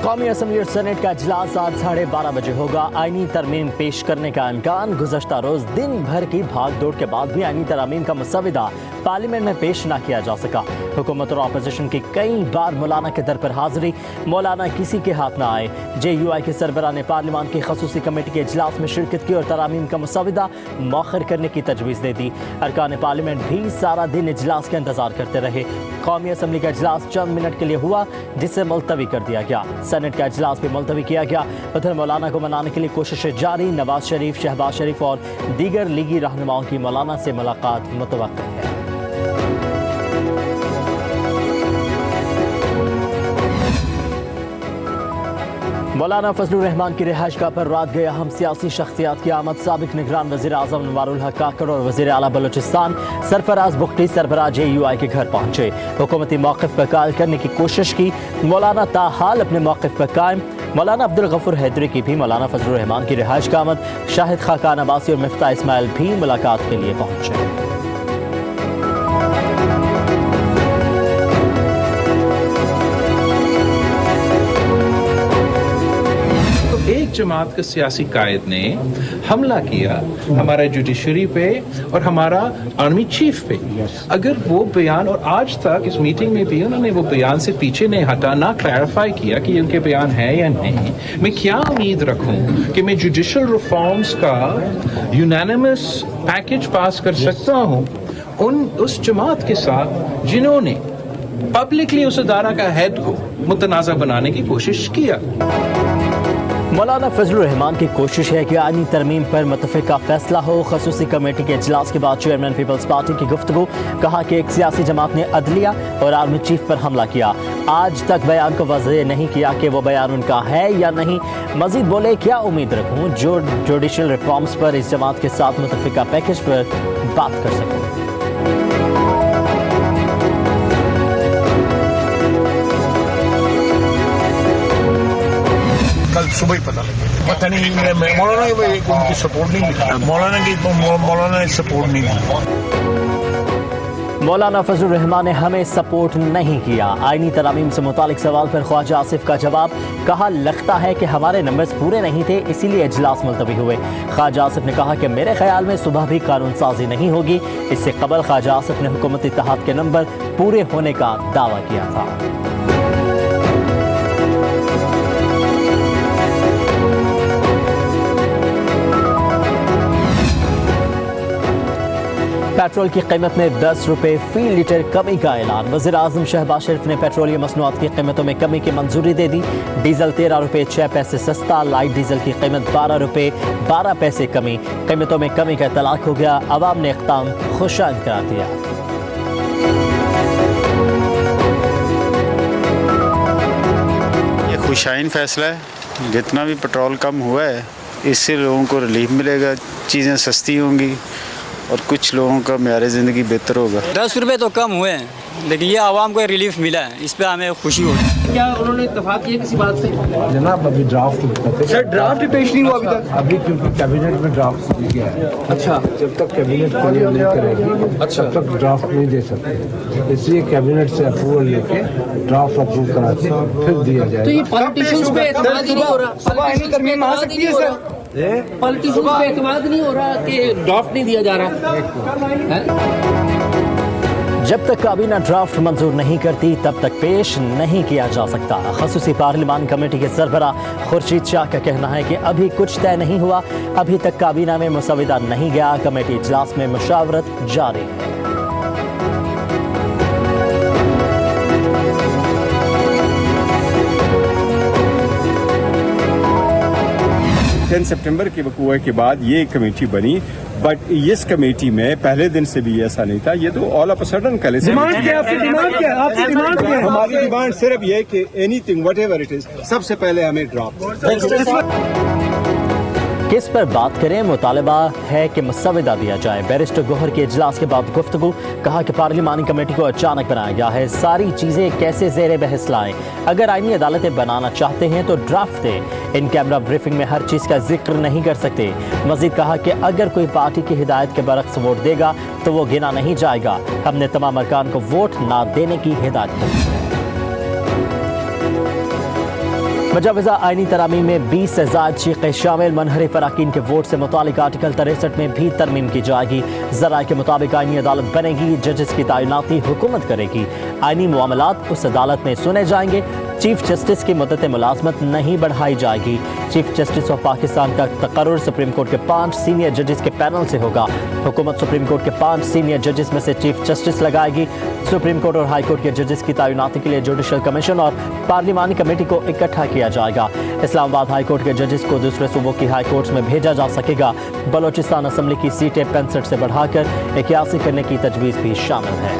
قومی اسمبلی اور سینٹ کا اجلاس آج 12:30 بجے ہوگا۔ آئینی ترمیم پیش کرنے کا امکان۔ گزشتہ روز دن بھر کی بھاگ دوڑ کے بعد بھی آئینی ترامیم کا مسودہ پارلیمنٹ میں پیش نہ کیا جا سکا۔ حکومت اور اپوزیشن کی کئی بار مولانا کے در پر حاضری، مولانا کسی کے ہاتھ نہ آئے۔ جے یو آئی کے سربراہ نے پارلیمان کی خصوصی کمیٹی کے اجلاس میں شرکت کی اور ترامیم کا مسودہ مؤخر کرنے کی تجویز دے دی۔ ارکان پارلیمنٹ بھی سارا دن اجلاس کا انتظار کرتے رہے۔ قومی اسمبلی کا اجلاس چند منٹ کے لیے ہوا جسے ملتوی کر دیا گیا۔ سینٹ کا اجلاس بھی ملتوی کیا گیا۔ ادھر مولانا کو منانے کے لیے کوششیں جاری۔ نواز شریف، شہباز شریف اور دیگر لیگی رہنماؤں کی مولانا سے ملاقات متوقع ہے۔ مولانا فضل الرحمان کی رہائش گاہ پر رات گئے اہم سیاسی شخصیات کی آمد۔ سابق نگران وزیر اعظم انوار الحق کاکڑ اور وزیر اعلیٰ بلوچستان سرفراز بگٹی سربراہ جے یو آئی کے گھر پہنچے۔ حکومتی موقف پر قائل کرنے کی کوشش کی۔ مولانا تاحال اپنے موقف پر قائم۔ مولانا عبدالغفور حیدری کی بھی مولانا فضل الرحمان کی رہائش گاہ آمد۔ شاہد خاقان عباسی اور مفتاح اسماعیل بھی ملاقات کے لیے پہنچے۔ ایک جماعت کے سیاسی قائد نے حملہ کیا ہمارا جوڈیشری پہ اور ہمارا آرمی چیف پہ۔ اگر وہ بیان، اور آج تک اس میٹنگ میں بھی انہوں نے وہ بیان سے پیچھے نہیں ہٹا، نہ کلیریفائی کیا کہ ان کے بیان ہے یا نہیں، میں کیا امید رکھوں کہ میں جوڈیشل ریفارمز کا یونانیمس پیکج پاس کر سکتا ہوں اس جماعت کے ساتھ جنہوں نے پبلکلی اس ادارہ کا ہیڈ کو متنازع بنانے کی کوشش کیا۔ مولانا فضل الرحمان کی کوشش ہے کہ آئینی ترمیم پر متفقہ فیصلہ ہو۔ خصوصی کمیٹی کے اجلاس کے بعد چیئرمین پیپلز پارٹی کی گفتگو، کہا کہ ایک سیاسی جماعت نے عدلیہ اور آرمی چیف پر حملہ کیا۔ آج تک بیان کو واضح نہیں کیا کہ وہ بیان ان کا ہے یا نہیں۔ مزید بولے، کیا امید رکھوں جو جوڈیشل ریفارمز پر اس جماعت کے ساتھ متفقہ پیکج پر بات کر سکوں۔ کل صبح ہی پتہ نہیں مولانا ان کی سپورٹ نہیں ملی، مولانا نے سپورٹ نہیں کی۔ مولانا فضل الرحمان نے ہمیں سپورٹ نہیں کیا۔ آئینی ترامیم سے متعلق سوال پر خواجہ آصف کا جواب، کہا لگتا ہے کہ ہمارے نمبرز پورے نہیں تھے اسی لیے اجلاس ملتوی ہوئے۔ خواجہ آصف نے کہا کہ میرے خیال میں صبح بھی قانون سازی نہیں ہوگی۔ اس سے قبل خواجہ آصف نے حکومت اتحاد کے نمبر پورے ہونے کا دعویٰ کیا تھا۔ پیٹرول کی قیمت میں 10 روپے فی لیٹر کمی کا اعلان۔ وزیر اعظم شہباز شریف نے پیٹرولیم مصنوعات کی قیمتوں میں کمی کی منظوری دے دی۔ ڈیزل 13 روپے 6 پیسے سستا، لائٹ ڈیزل کی قیمت 12 روپے 12 پیسے کمی۔ قیمتوں میں کمی کا اطلاق ہو گیا۔ عوام نے اقدام خوشائند قرار دیا۔ یہ خوشائند فیصلہ ہے، جتنا بھی پیٹرول کم ہوا ہے اس سے لوگوں کو ریلیف ملے گا، چیزیں سستی ہوں گی اور کچھ لوگوں کا معیار زندگی بہتر ہوگا۔ 10 روپے تو کم ہوئے ہیں لیکن یہ عوام کو ریلیف ملا ہے، اس پہ ہمیں خوشی ہوتی ہے۔ کیا انہوں نے اتفاق کیا کسی بات سے؟ جناب ابھی ڈرافٹ سر ڈرافٹ پیش نہیں ہوا ابھی تک؟ ابھی کیونکہ کیبنٹ میں ڈرافٹ دیا گیا ہے۔ اچھا، جب تک کیبنٹ کلیئر نہیں کرے گی تب تک ڈرافٹ نہیں دے سکتے، اس لیے کیبنٹ سے اپروول لے کے ڈرافٹ اپروو کرا کے پھر دیا جائے۔ تو یہ پالیٹیشنز پہ اعتماد ہی نہیں ہو رہا، پالیٹیشنز پہ اعتماد نہیں ہو رہا کہ ڈرافٹ نہیں دیا جا رہا۔ جب تک کابینہ ڈرافٹ منظور نہیں کرتی تب تک پیش نہیں کیا جا سکتا۔ خصوصی پارلیمان کمیٹی کے سربراہ خورشید شاہ کا کہنا ہے کہ ابھی کچھ طے نہیں ہوا، ابھی تک کابینہ میں مسودہ نہیں گیا، کمیٹی اجلاس میں مشاورت جاری ہے۔ 10 سپٹمبر کے وقوع کے بعد یہ کمیٹی بنی، بٹ اس کمیٹی میں پہلے دن سے بھی ایسا نہیں تھا، یہ تو آل آف سڈن کل ہماری ڈیمانڈ صرف یہ کہ anything whatever it is, سب سے پہلے ہمیں ڈراپ۔ کس پر بات کریں؟ مطالبہ ہے کہ مسودہ دیا جائے۔ بیرسٹر گوہر کے اجلاس کے بعد گفتگو، کہا کہ پارلیمانی کمیٹی کو اچانک بنایا گیا ہے، ساری چیزیں کیسے زیر بحث لائیں؟ اگر آئینی عدالتیں بنانا چاہتے ہیں تو ڈرافٹ دیں، ان کیمرہ بریفنگ میں ہر چیز کا ذکر نہیں کر سکتے۔ مزید کہا کہ اگر کوئی پارٹی کی ہدایت کے برعکس ووٹ دے گا تو وہ گنا نہیں جائے گا، ہم نے تمام ارکان کو ووٹ نہ دینے کی ہدایت کی ہے۔ مجوزہ آئینی ترامیم میں 20 سے زائد شیخیں شامل، منحرف اراکین کے ووٹ سے متعلق آرٹیکل 63 میں بھی ترمیم کی جائے گی۔ ذرائع کے مطابق آئینی عدالت بنے گی، ججز کی تعیناتی حکومت کرے گی، آئینی معاملات اس عدالت میں سنے جائیں گے، چیف جسٹس کی مدت ملازمت نہیں بڑھائی جائے گی۔ چیف جسٹس آف پاکستان کا تقرر سپریم کورٹ کے 5 سینئر ججز کے پینل سے ہوگا۔ حکومت سپریم کورٹ کے 5 سینئر ججز میں سے چیف جسٹس لگائے گی۔ سپریم کورٹ اور ہائی کورٹ کے ججز کی تعیناتی کے لیے جوڈیشل کمیشن اور پارلیمانی کمیٹی کو اکٹھا کیا جائے گا۔ اسلام آباد ہائی کورٹ کے ججز کو دوسرے صوبوں کی ہائی کورٹس میں بھیجا جا سکے گا۔ بلوچستان اسمبلی کی سیٹیں 65 سے بڑھا کر 81 کرنے کی تجویز بھی شامل ہے۔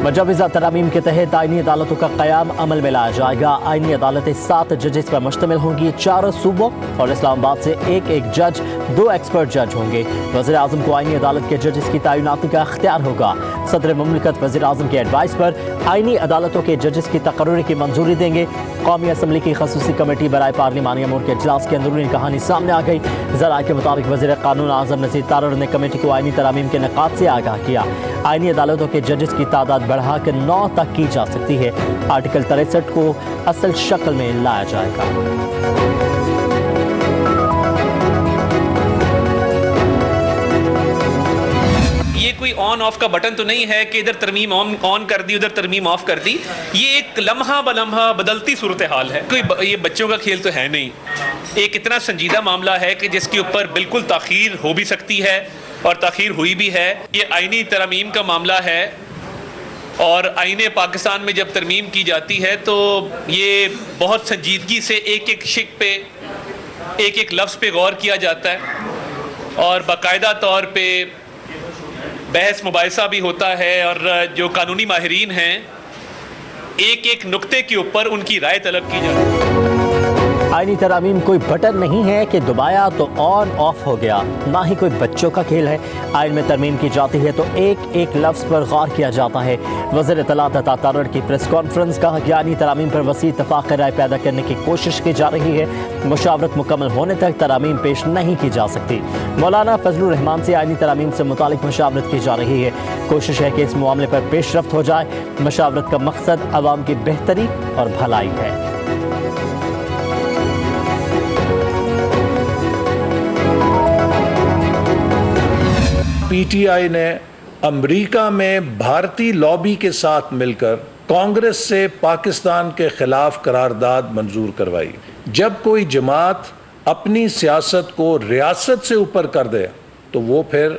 مجوزہ ترامیم کے تحت آئینی عدالتوں کا قیام عمل میں لایا جائے گا۔ آئینی عدالتیں 7 ججز پر مشتمل ہوں گی، 4 صوبوں اور اسلام آباد سے ایک جج، 2 ایکسپرٹ جج ہوں گے۔ وزیر اعظم کو آئینی عدالت کے ججز کی تعیناتی کا اختیار ہوگا۔ صدر مملکت وزیر اعظم کے ایڈوائس پر آئینی عدالتوں کے ججز کی تقرری کی منظوری دیں گے۔ قومی اسمبلی کی خصوصی کمیٹی برائے پارلیمانی امور کے اجلاس کی اندرونی کہانی سامنے آ گئی۔ ذرائع کے مطابق وزیر قانون اعظم نذیر تارڑ نے کمیٹی کو آئینی ترامیم کے نکات سے آگاہ کیا۔ آئینی عدالتوں کے ججز کی تعداد بڑھا کر 9 تک کی جا سکتی ہے۔ آرٹیکل 63 کو اصل شکل میں لایا جائے گا۔ یہ کوئی آن آف کا بٹن تو نہیں ہے کہ ادھر ترمیم آن کر دی ادھر ترمیم آف کر دی، یہ ایک لمحہ بلمحہ بدلتی صورتحال ہے، کوئی یہ بچوں کا کھیل تو ہے نہیں۔ ایک اتنا سنجیدہ معاملہ ہے کہ جس کے اوپر بالکل تاخیر ہو بھی سکتی ہے اور تاخیر ہوئی بھی ہے۔ یہ آئینی ترمیم کا معاملہ ہے اور آئین پاکستان میں جب ترمیم کی جاتی ہے تو یہ بہت سنجیدگی سے ایک شق پہ ایک لفظ پہ غور کیا جاتا ہے اور باقاعدہ طور پہ بحث مباحثہ بھی ہوتا ہے، اور جو قانونی ماہرین ہیں ایک نقطے کے اوپر ان کی رائے طلب کی جاتی ہے۔ آئینی ترامیم کوئی بٹن نہیں ہے کہ دبایا تو آن آف ہو گیا، نہ ہی کوئی بچوں کا کھیل ہے۔ آئین میں ترمیم کی جاتی ہے تو ایک لفظ پر غور کیا جاتا ہے۔ وزیر اطلاعات عطا تارڑ کی پریس کانفرنس، کہا کہ آئینی ترامیم پر وسیع اتفاق رائے پیدا کرنے کی کوشش کی جا رہی ہے، مشاورت مکمل ہونے تک ترامیم پیش نہیں کی جا سکتی۔ مولانا فضل الرحمان سے آئینی ترامیم سے متعلق مشاورت کی جا رہی ہے، کوشش ہے کہ اس معاملے پر پیش رفت ہو جائے۔ مشاورت کا مقصد عوام کی بہتری اور بھلائی ہے۔ پی ٹی آئی نے امریکہ میں بھارتی لابی کے ساتھ مل کر کانگریس سے پاکستان کے خلاف قرارداد منظور کروائی۔ جب کوئی جماعت اپنی سیاست کو ریاست سے اوپر کر دے تو وہ پھر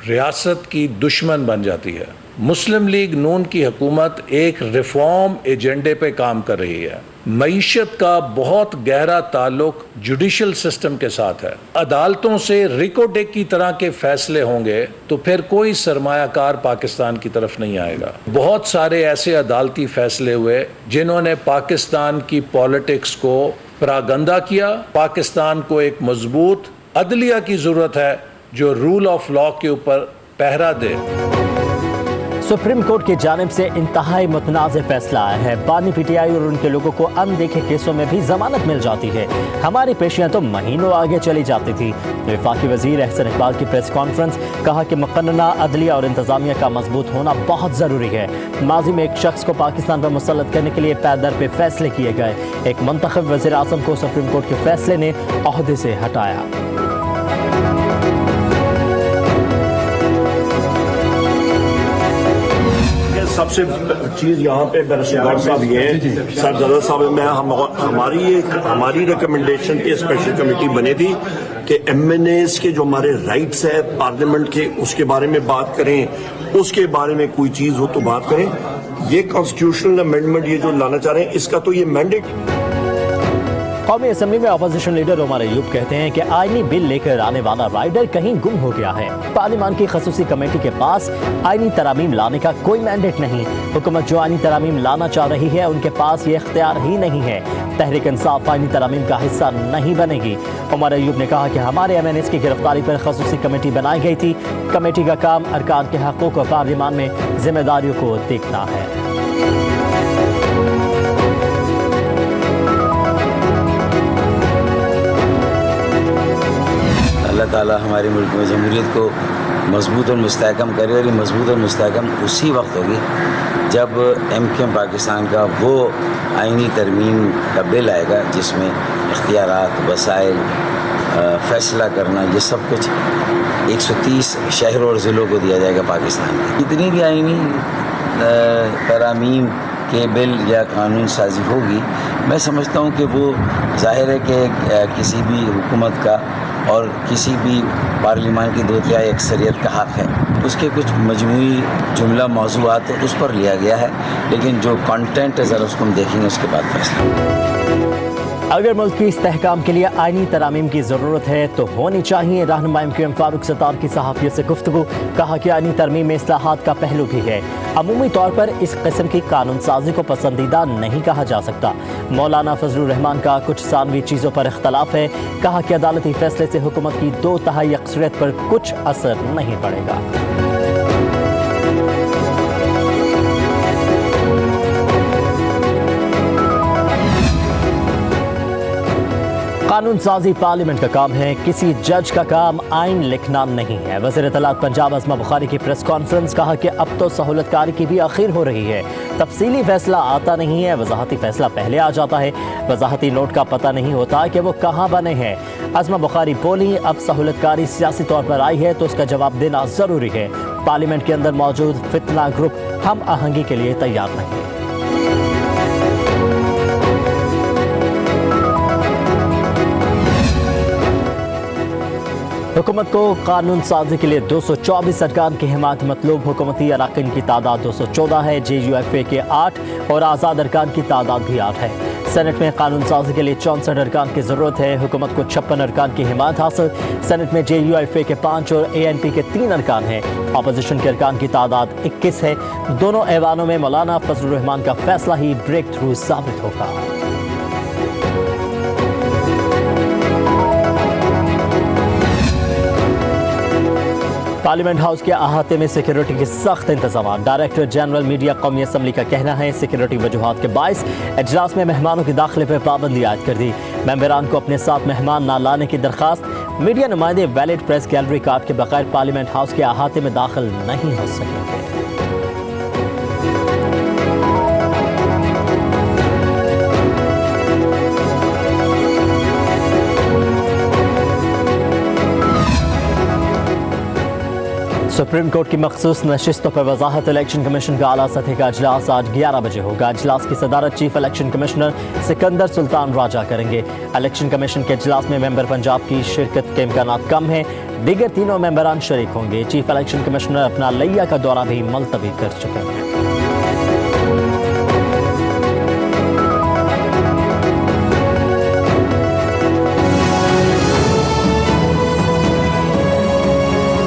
ریاست کی دشمن بن جاتی ہے۔ مسلم لیگ نون کی حکومت ایک ریفارم ایجنڈے پہ کام کر رہی ہے۔ معیشت کا بہت گہرا تعلق جوڈیشل سسٹم کے ساتھ ہے۔ عدالتوں سے ریکو ڈیک کی طرح کے فیصلے ہوں گے تو پھر کوئی سرمایہ کار پاکستان کی طرف نہیں آئے گا۔ بہت سارے ایسے عدالتی فیصلے ہوئے جنہوں نے پاکستان کی پالیٹکس کو پراگندہ کیا۔ پاکستان کو ایک مضبوط عدلیہ کی ضرورت ہے جو رول آف لاء کے اوپر پہرا دے۔ سپریم کورٹ کی جانب سے انتہائی متنازع فیصلہ آیا ہے۔ بانی پی ٹی آئی اور ان کے لوگوں کو اندیکھے کیسوں میں بھی ضمانت مل جاتی ہے۔ ہماری پیشیاں تو مہینوں آگے چلی جاتی تھی۔ وفاقی وزیر احسن اقبال کی پریس کانفرنس، کہا کہ مقننہ عدلیہ اور انتظامیہ کا مضبوط ہونا بہت ضروری ہے۔ ماضی میں ایک شخص کو پاکستان پر مسلط کرنے کے لیے پے در پہ فیصلے کیے گئے۔ ایک منتخب وزیر اعظم کو سپریم کورٹ کے فیصلے نے عہدے سے ہٹایا۔ سب سے چیز یہاں پہ بیرسٹر صاحب یہ ہے، سرزدہ صاحب میں ہماری ریکمنڈیشن کی اسپیشل کمیٹی بنی تھی کہ ایم این ایز کے جو ہمارے رائٹس ہے پارلیمنٹ کے، اس کے بارے میں بات کریں، اس کے بارے میں کوئی چیز ہو تو بات کریں۔ یہ کانسٹیٹیوشنل امینڈمنٹ یہ جو لانا چاہ رہے ہیں، اس کا تو یہ مینڈیٹ۔ قومی اسمبلی میں اپوزیشن لیڈر عمر ایوب کہتے ہیں کہ آئینی بل لے کر آنے والا رائڈر کہیں گم ہو گیا ہے۔ پارلیمان کی خصوصی کمیٹی کے پاس آئینی ترامیم لانے کا کوئی مینڈیٹ نہیں۔ حکومت جو آئینی ترامیم لانا چاہ رہی ہے ان کے پاس یہ اختیار ہی نہیں ہے۔ تحریک انصاف آئینی ترامیم کا حصہ نہیں بنے گی۔ عمر ایوب نے کہا کہ ہمارے ایم این ایز کی گرفتاری پر خصوصی کمیٹی بنائی گئی تھی۔ کمیٹی کا کام ارکان کے حقوق اور پارلیمان میں ذمہ داریوں کو دیکھنا ہے۔ اللہ تعالیٰ ہمارے ملک میں جمہوریت کو مضبوط اور مستحکم کرے، اور یہ مضبوط اور مستحکم اسی وقت ہوگی جب MKM پاکستان کا وہ آئینی ترمیم کا بل آئے گا جس میں اختیارات، وسائل، فیصلہ کرنا، یہ سب کچھ 130 شہروں اور ضلعوں کو دیا جائے گا پاکستان میں. جتنی بھی آئینی ترامیم کے بل یا قانون سازی ہوگی، میں سمجھتا ہوں کہ وہ ظاہر ہے کہ کسی بھی حکومت کا اور کسی بھی پارلیمان کی 2/3 اکثریت کا حق ہے. اس کے کچھ مجموعی جملہ موضوعات اس پر لیا گیا ہے، لیکن جو کانٹینٹ ہے ذرا اس کو ہم دیکھیں گے، اس کے بعد فیصلہ. اگر ملک کی استحکام کے لیے آئینی ترامیم کی ضرورت ہے تو ہونی چاہیے. رہنما MKM فاروق ستار کی صحافیوں سے گفتگو. کہا کہ آئینی ترمیم میں اصلاحات کا پہلو بھی ہے. عمومی طور پر اس قسم کی قانون سازی کو پسندیدہ نہیں کہا جا سکتا. مولانا فضل الرحمان کا کچھ ثانوی چیزوں پر اختلاف ہے. کہا کہ عدالتی فیصلے سے حکومت کی 2/3 اکثریت پر کچھ اثر نہیں پڑے گا. قانون سازی پارلیمنٹ کا کام ہے، کسی جج کا کام آئین لکھنا نہیں ہے. وزیر اطلاعات پنجاب عظمہ بخاری کی پریس کانفرنس. کہا کہ اب تو سہولت کاری کی بھی اخیر ہو رہی ہے. تفصیلی فیصلہ آتا نہیں ہے، وضاحتی فیصلہ پہلے آ جاتا ہے. وضاحتی نوٹ کا پتہ نہیں ہوتا کہ وہ کہاں بنے ہیں. عظمہ بخاری بولی اب سہولت کاری سیاسی طور پر آئی ہے تو اس کا جواب دینا ضروری ہے. پارلیمنٹ کے اندر موجود فتنہ گروپ ہم آہنگی کے لیے تیار نہیں. حکومت کو قانون سازی کے لیے 224 ارکان کی حمایت مطلوب. حکومتی اراکین کی تعداد 214 ہے. JUFA کے 8 اور آزاد ارکان کی تعداد بھی 8 ہے. سینٹ میں قانون سازی کے لیے 64 ارکان کی ضرورت ہے. حکومت کو 56 ارکان کی حمایت حاصل. سینٹ میں JUFA کے 5 اور ANP کے 3 ارکان ہیں. اپوزیشن کے ارکان کی تعداد 21 ہے. دونوں ایوانوں میں مولانا فضل الرحمان کا فیصلہ ہی بریک تھرو ثابت ہوگا. پارلیمنٹ ہاؤس کے احاطے میں سیکیورٹی کے سخت انتظامات. ڈائریکٹر جنرل میڈیا قومی اسمبلی کا کہنا ہے سیکیورٹی وجوہات کے باعث اجلاس میں مہمانوں کے داخلے پر پابندی عائد کر دی. ممبران کو اپنے ساتھ مہمان نہ لانے کی درخواست. میڈیا نمائندے ویلڈ پریس گیلری کارڈ کے بغیر پارلیمنٹ ہاؤس کے احاطے میں داخل نہیں ہو سکیں گے. سپریم کورٹ کی مخصوص نشستوں پر وضاحت. الیکشن کمیشن کا اعلیٰ سطح کا اجلاس آج 11 بجے ہوگا. اجلاس کی صدارت چیف الیکشن کمشنر سکندر سلطان راجہ کریں گے. الیکشن کمیشن کے اجلاس میں ممبر پنجاب کی شرکت کے امکانات کم ہیں. دیگر تینوں ممبران شریک ہوں گے. چیف الیکشن کمشنر اپنا لیا کا دورہ بھی ملتوی کر چکے ہیں.